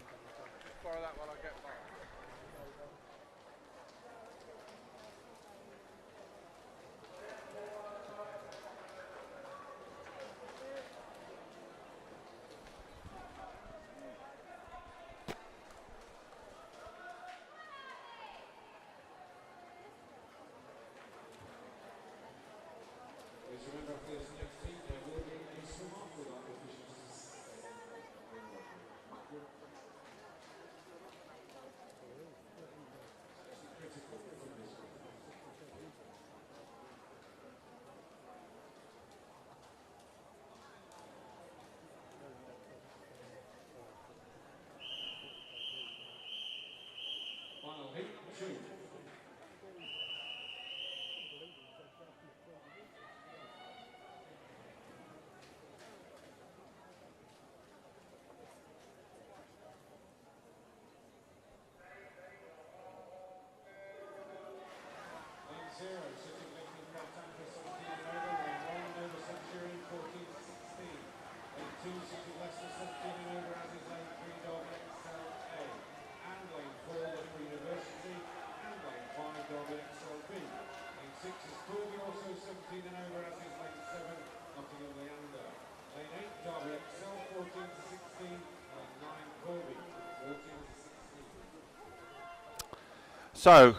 So,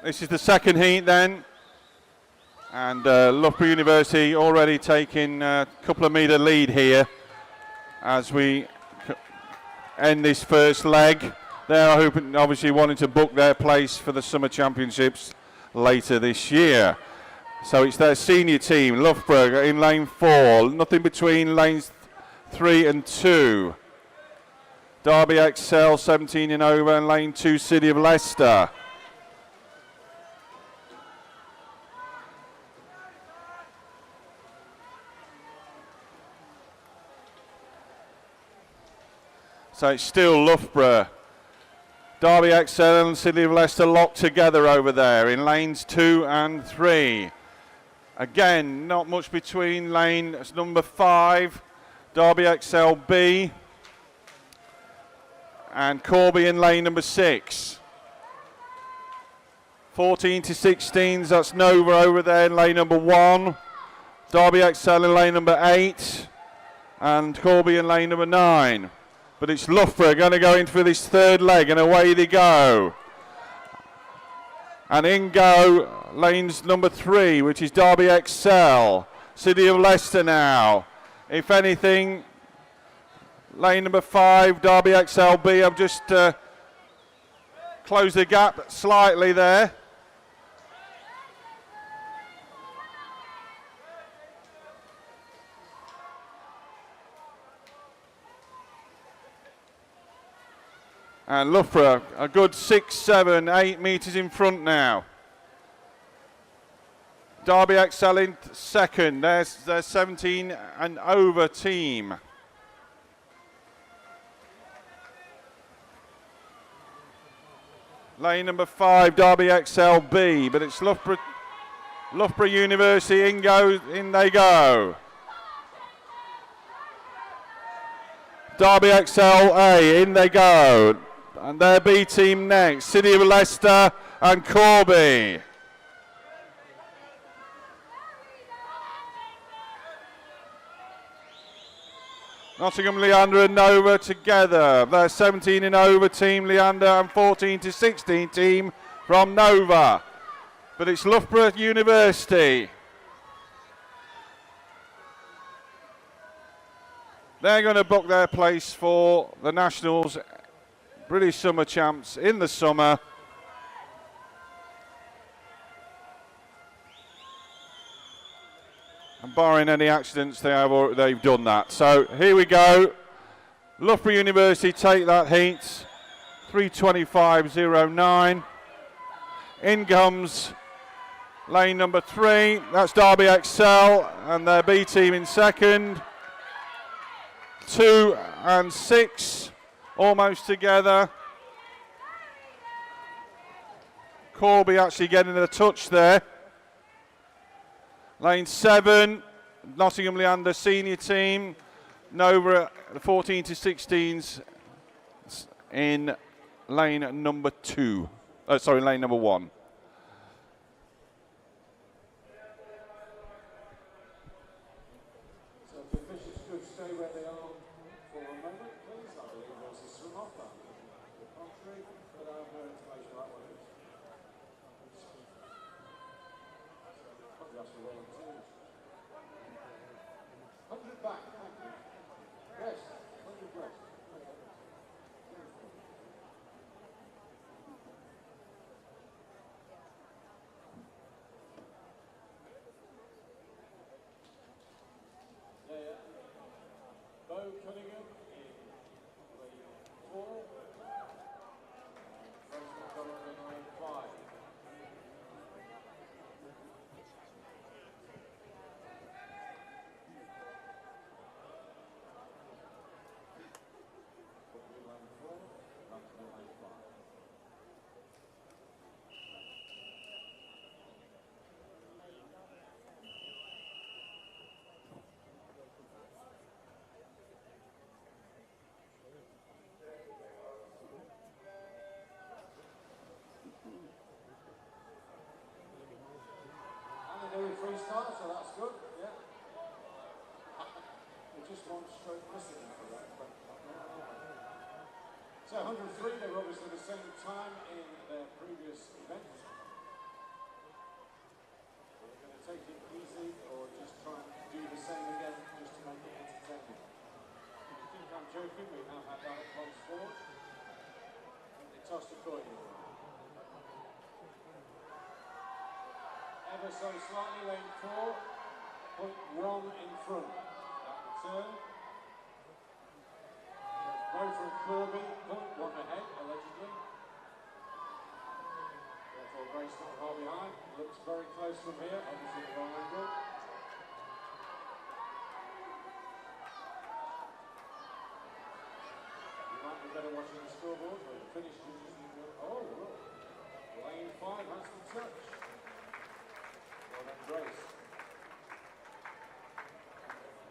this is the second heat then, and Loughborough University already taking a couple of metre lead here as we end this first leg. They're hoping, obviously wanting to book their place for the Summer Championships later this year. So it's their senior team, Loughborough in lane 4. Nothing between lanes 3 and 2. Derby Excel 17 and over, and lane 2, City of Leicester. So it's still Loughborough, Derby Excel and City of Leicester locked together over there in lanes 2 and 3. Again, not much between lane number 5, Derby Excel B, and Corby in lane number 6. 14 to 16s, that's Nova over there in lane number 1. Derby Excel in lane number 8, and Corby in lane number 9. But it's Loughborough going to go in for this third leg, and away they go. And in go lanes number 3, which is Derby Excel. City of Leicester now. If anything, lane number 5, Derby XLB, I've just closed the gap slightly there. And Loughborough, a good 6, 7, 8 metres in front now. Derby Excel in second. There's their 17 and over team. Lane number 5, Derby XLB, but it's Loughborough University. In they go. Derby XLA, in they go. And their B team next, City of Leicester and Corby. Nottingham, Leander and Nova together. Their 17 and over team, Leander, and 14 to 16 team from Nova. But it's Loughborough University. They're going to book their place for the Nationals British Summer Champs in the summer. And barring any accidents, they've done that. So here we go. Loughborough University take that heat. 3:25.09. In comes lane number 3. That's Derby Excel and their B team in second. 2 and 6. Almost together. Corby actually getting a touch there. Lane 7, Nottingham Leander senior team. Nova the 14 to 16s in lane number 2. Lane number 1. Freestyle, so that's good, yeah. We just want straight precedent for that. So 103, they were obviously the same time in their previous event. Are they going to take it easy or just try and do the same again just to make it entertaining? If you think I'm joking, we now have that at sport. They tossed a coin in. ever so slightly. Lane 4.1 in front. At the turn. Go from Kirby, 0.1 ahead, allegedly. Therefore, Grace not far behind. Looks very close from here, obviously the wrong angle. You might be better watching the scoreboard, but the finish is usually. Oh, look. Lane 5 has the touch. Well done, Grace.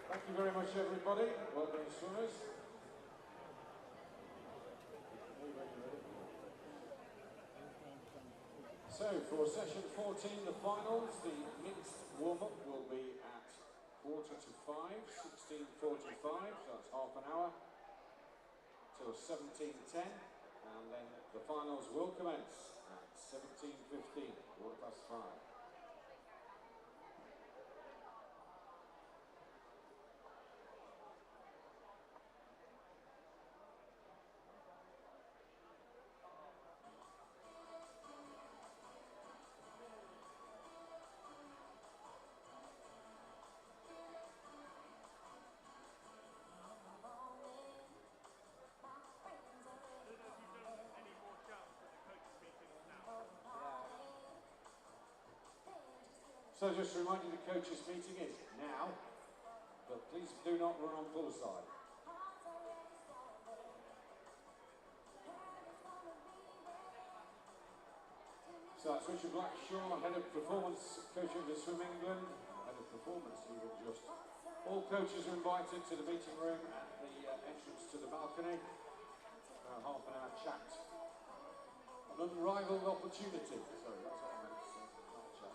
Thank you very much, everybody. Well done, swimmers. So, for session 14, the finals, the mixed warm-up will be at 4:45, 16:45, so that's half an hour, till 17:10, and then the finals will commence at 17:15, 5:15. So just to remind you, the coaches' meeting is now, but please do not run on full side. So that's Richard Blackshaw, Head of Performance, coaching the Swim England, Head of Performance even just. All coaches are invited to the meeting room at the entrance to the balcony. Half an hour chat. An unrivaled opportunity. Sorry, that's what I meant to say. Not chat.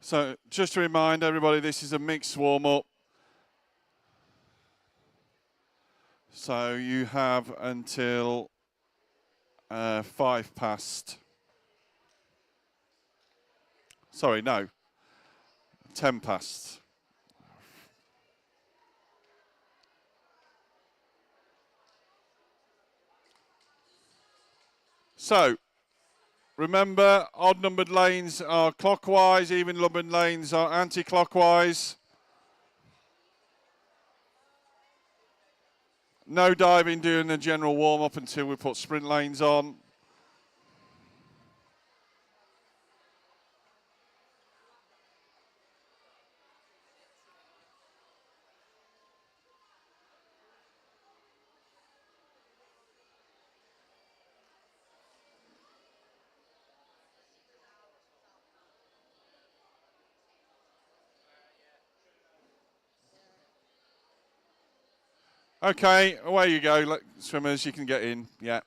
So just to remind everybody, this is a mixed warm-up. So you have until 5 past. Sorry, no, 10 past. So remember, odd-numbered lanes are clockwise, even-numbered lanes are anti-clockwise. No diving during the general warm-up until we put sprint lanes on. Okay, away you go, swimmers, you can get in, yeah.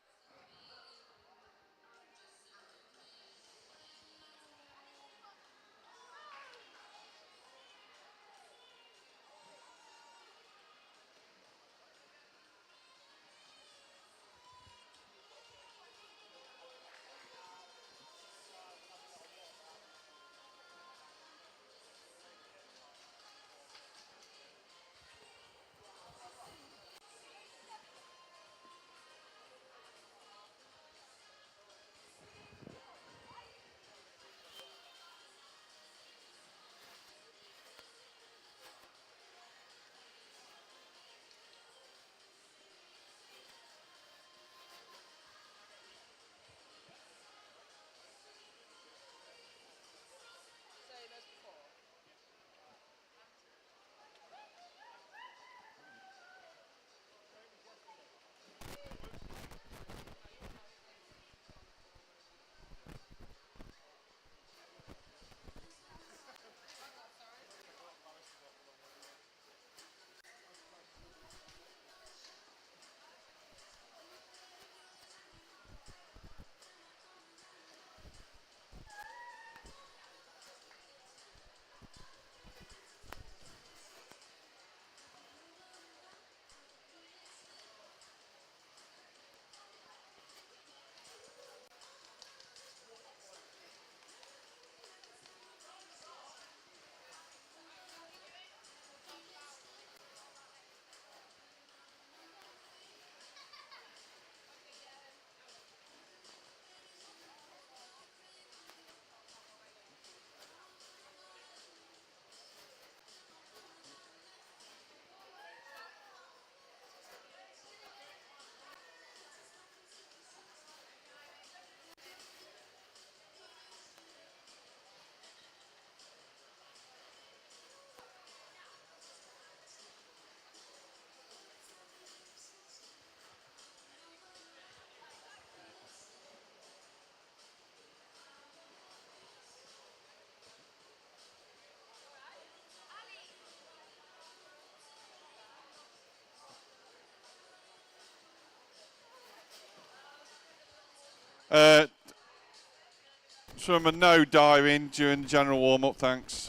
Swimmer, no diving during the general warm-up, thanks.